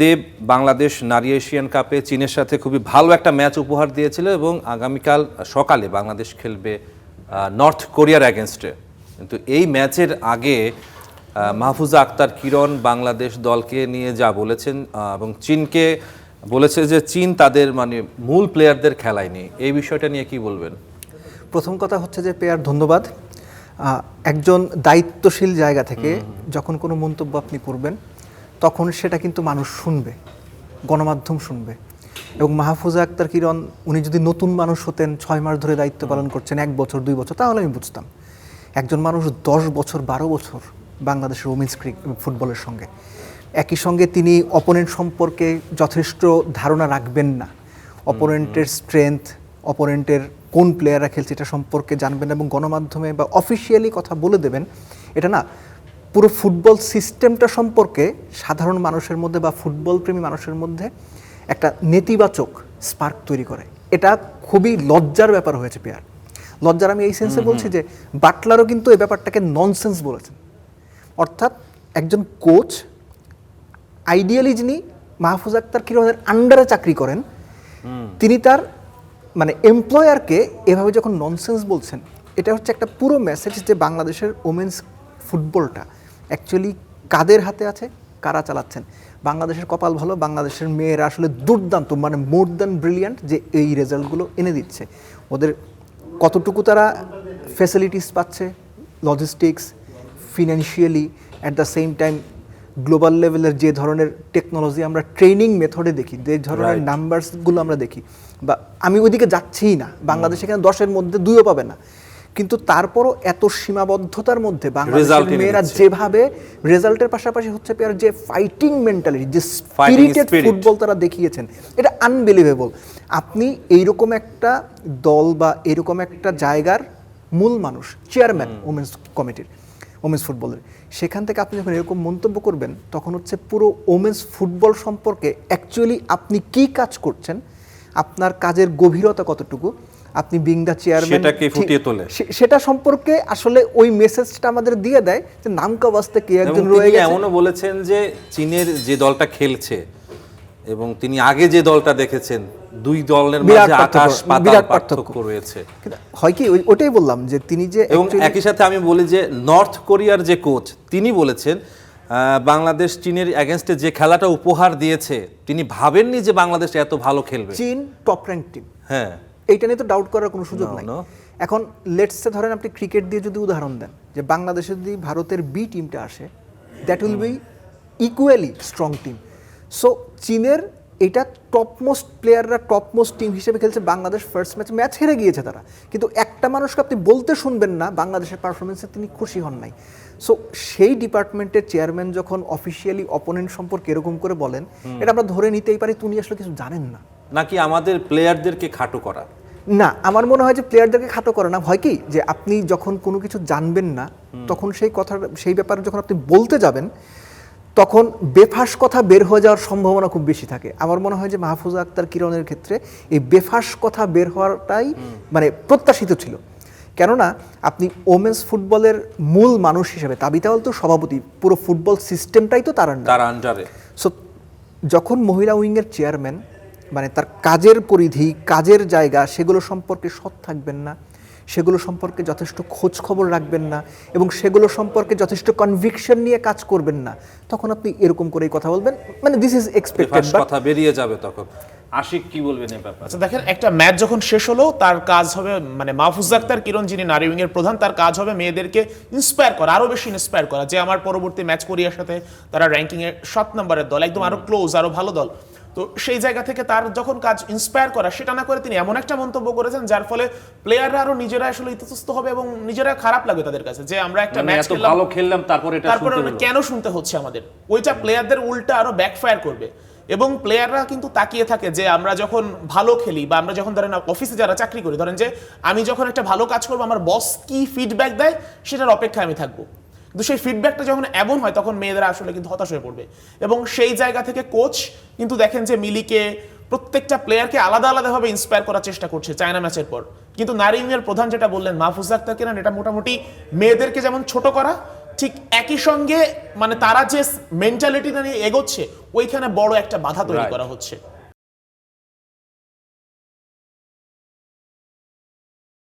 দেব বাংলাদেশ নারী এশিয়ান কাপে চীনের সাথে খুবই ভালো একটা ম্যাচ উপহার দিয়েছিল এবং আগামীকাল সকালে বাংলাদেশ খেলবে নর্থ কোরিয়ার অ্যাগেনস্টে। কিন্তু এই ম্যাচের আগে মাহফুজা আক্তার কিরণ বাংলাদেশ দলকে নিয়ে যা বলেছেন এবং চীনকে বলেছে যে চীন তাদের মানে মূল প্লেয়ারদের খেলায়নি, এই বিষয়টা নিয়ে কি বলবেন? প্রথম কথা হচ্ছে যে পেয়ার ধন্যবাদ। একজন দায়িত্বশীল জায়গা থেকে যখন কোনো মন্তব্য আপনি করবেন তখন সেটা কিন্তু মানুষ শুনবে, গণমাধ্যম শুনবে। এবং মাহফুজা আক্তার কিরণ উনি যদি নতুন মানুষ হতেন, 6 মাস ধরে দায়িত্ব পালন করছেন, 1 বছর 2 বছর, তাহলে আমি বুঝতাম। একজন মানুষ 10 বছর 12 বছর বাংলাদেশের উমেন্স ফুটবলের সঙ্গে, একই সঙ্গে তিনি অপোনেন্ট সম্পর্কে যথেষ্ট ধারণা রাখবেন না, অপোনেন্টের স্ট্রেংথ, অপোনেন্টের কোন প্লেয়াররা খেলছে এটা সম্পর্কে জানবেন এবং গণমাধ্যমে বা অফিসিয়ালি কথা বলে দেবেন। এটা না পুরো ফুটবল সিস্টেমটা সম্পর্কে সাধারণ মানুষের মধ্যে বা ফুটবল প্রেমী মানুষের মধ্যে একটা নেতিবাচক স্পার্ক তৈরি করে। এটা খুবই লজ্জার ব্যাপার হয়েছে পেয়ার। লজ্জার আমি এই সেন্সে বলছি যে বাটলারও কিন্তু এই ব্যাপারটাকে ননসেন্স বলেছেন। অর্থাৎ একজন কোচ আইডিয়ালি যিনি মাহফুজা আক্তার কিরণের আন্ডারে চাকরি করেন, তিনি তার মানে এমপ্লয়ারকে এভাবে যখন ননসেন্স বলছেন, এটা হচ্ছে একটা পুরো মেসেজ যে বাংলাদেশের ওমেন্স ফুটবলটা অ্যাকচুয়ালি কাদের হাতে আছে, কারা চালাচ্ছেন। বাংলাদেশের কপাল ভালো, বাংলাদেশের মেয়েরা আসলে দুর্দান্ত, মানে মোর দ্যান ব্রিলিয়ান্ট যে এই রেজাল্টগুলো এনে দিচ্ছে। ওদের কতটুকু তারা ফ্যাসিলিটিস পাচ্ছে, logistics, financially, at the same time global লেভেলের যে ধরনের টেকনোলজি আমরা ট্রেনিং মেথডে দেখি, যে ধরনের নাম্বারসগুলো আমরা দেখি, বা আমি ওইদিকে যাচ্ছিই না, বাংলাদেশ এখানে 10-এর মধ্যে 2ও পাবে না, কিন্তু তারপরও এত সীমাবদ্ধতার মধ্যে বাংলাদেশের মেয়েরা যেভাবে রেজাল্টের পাশাপাশি হচ্ছে পেয়ার যে ফাইটিং মেন্টালিটি, যে স্পিরিটেড ফুটবল তারা দেখিয়েছেন, এটা আনবিলিভেবল। আপনি এইরকম একটা দল বা এরকম একটা জায়গার মূল মানুষ, চেয়ারম্যান ওমেন্স কমিটির, ওমেন্স ফুটবলের, সেখান থেকে আপনি যখন এরকম মন্তব্য করবেন তখন হচ্ছে পুরো ওমেন্স ফুটবল সম্পর্কে অ্যাকচুয়ালি আপনি কি কাজ করছেন, আপনার কাজের গভীরতা কতটুকু, আপনি বিং দ্য চেয়ারম্যান সেটাকে ফুটিয়ে তোলে, সেটা সম্পর্কে আসলে ওই মেসেজটা আমাদের দিয়ে দেয় যে নামকা বাস্তে কে একজন রয়ে গেছে। এমনও বলেছেন যে চীনের যে দলটা খেলছে এবং তিনি আগে যে দলটা দেখেছেন, দুই দলের মাঝে আকাশ পাতাল পার্থক্য রয়েছে। হয় কি ওটাই বললাম যে তিনি যে, এবং একই সাথে আমি বলি যে নর্থ কোরিয়ার যে কোচ তিনি বলেছেন বাংলাদেশ চীনের এগেনস্টে যে খেলাটা উপহার দিয়েছে তিনি ভাবেননি যে বাংলাদেশ এত ভালো খেলবে। চীন টপ র্যাঙ্ক টিম, হ্যাঁ, এইটা নিয়ে তো ডাউট করার কোনো সুযোগ নাই। এখন লেটসে ধরেন আপনি ক্রিকেট দিয়ে যদি উদাহরণ দেন যে বাংলাদেশে যদি ভারতের বি টিমটা আসে, that will be equally strong team. So চীনের এটা টপমোস্ট প্লেয়াররা টপমোস্ট টিম হিসেবে খেলছে, বাংলাদেশ ফার্স্ট ম্যাচ হেরে গিয়েছে তারা, কিন্তু একটা মানুষকে আপনি বলতে শুনবেন না বাংলাদেশের পারফরমেন্সে তিনি খুশি হন নাই। সো সেই ডিপার্টমেন্টের চেয়ারম্যান যখন অফিসিয়ালি অপোনেন্ট সম্পর্কে এরকম করে বলেন, এটা আমরা ধরে নিতেই পারি তিনি আসলে কিছু জানেন না। নাকি আমাদের প্লেয়ারদেরকে খাটো করা? না, আমার মনে হয় যে প্লেয়ারদেরকে খাটো করে না, হয় কি যে আপনি যখন কোনো কিছু জানবেন না তখন সেই ব্যাপারে যখন আপনি বলতে যাবেন তখন বেফাস কথা বের হয়ে যাওয়ার সম্ভাবনা খুব বেশি থাকে। আমার মনে হয় যে মাহফুজা আক্তার কিরণের ক্ষেত্রে এই বেফাস কথা বের হওয়াটাই মানে প্রত্যাশিত ছিল। কেননা আপনি ওমেন্স ফুটবলের মূল মানুষ হিসেবে, তাবিতাওয়াল তো সভাপতি, পুরো ফুটবল সিস্টেমটাই তো তার আন্ডারে। সো যখন মহিলা উইংয়ের চেয়ারম্যান, মানে তার কাজের পরিধি, কাজের জায়গা, সেগুলো সম্পর্কে সৎ থাকবেন না, সেগুলো সম্পর্কে যথেষ্ট খোঁজ খবর রাখবেন না এবং সেগুলো সম্পর্কে যথেষ্ট কনভিকশন নিয়ে কাজ করবেন না, তখন আপনি এরকম করেই কথা বলবেন, মানে দিস ইজ এক্সপেক্টেড, কথা বেরিয়ে যাবে তখন। আশিক কি বলবেন এই ব্যাপারে? আচ্ছা দেখেন, একটা ম্যাচ যখন শেষ হলো তার কাজ হবে, মানে মাহফুজা আক্তার কিরণ যিনি নারী উইংয়ের প্রধান, তার কাজ হবে মেয়েদেরকে ইন্সপায়ার করা, আরো বেশি ইন্সপায়ার করা, যে আমার পরবর্তী ম্যাচ কোরিয়ার সাথে তারা র্যাঙ্কিংয়ে 7 নম্বরের দল, একদম আরো ক্লোজ, আরো ভালো দল। তো সেই জায়গা থেকে তার যখন কাজ ইন্সপায়ার করা, সেটা না করে তিনি এমন একটা মন্তব্য করেছেন যার ফলে প্লেয়াররা আরো নিজেরা আসলে ইতস্তত হবে এবং নিজেরা খারাপ লাগে তাদের কাছে, যে আমরা একটা ম্যাচ ভালো খেললাম তারপরে কেন শুনতে হচ্ছে আমাদের, ওইটা প্লেয়ারদের উল্টা আরো ব্যাকফায়ার করবে। এবং প্লেয়াররা কিন্তু তাকিয়ে থাকে যে আমরা যখন ভালো খেলি বা আমরা যখন ধরেন অফিসে যারা চাকরি করি, ধরেন যে আমি যখন একটা ভালো কাজ করবো আমার বস কি ফিডব্যাক দেয় সেটার অপেক্ষায় আমি থাকবো, কিন্তু সেই ফিডব্যাকটা যখন এমন হয় তখন মেয়েরা আসলে কিন্তু হতাশ হয়ে পড়বে। এবং সেই জায়গা থেকে কোচ কিন্তু দেখেন যে মিলিকে প্রত্যেকটা প্লেয়ারকে আলাদা আলাদাভাবে ইন্সপায়ার করার চেষ্টা করছে চায়না ম্যাচের পর। কিন্তু নারী উইংয়ের প্রধান যেটা বললেন মাহফুজা আক্তার কিরণ, এটা মোটামুটি মেয়েদেরকে যেমন ছোট করা, ঠিক একই সঙ্গে মানে তারা যে মেন্টালিটিটা নিয়ে এগোচ্ছে ওইখানে বড় একটা বাধা তৈরি Right. করা হচ্ছে।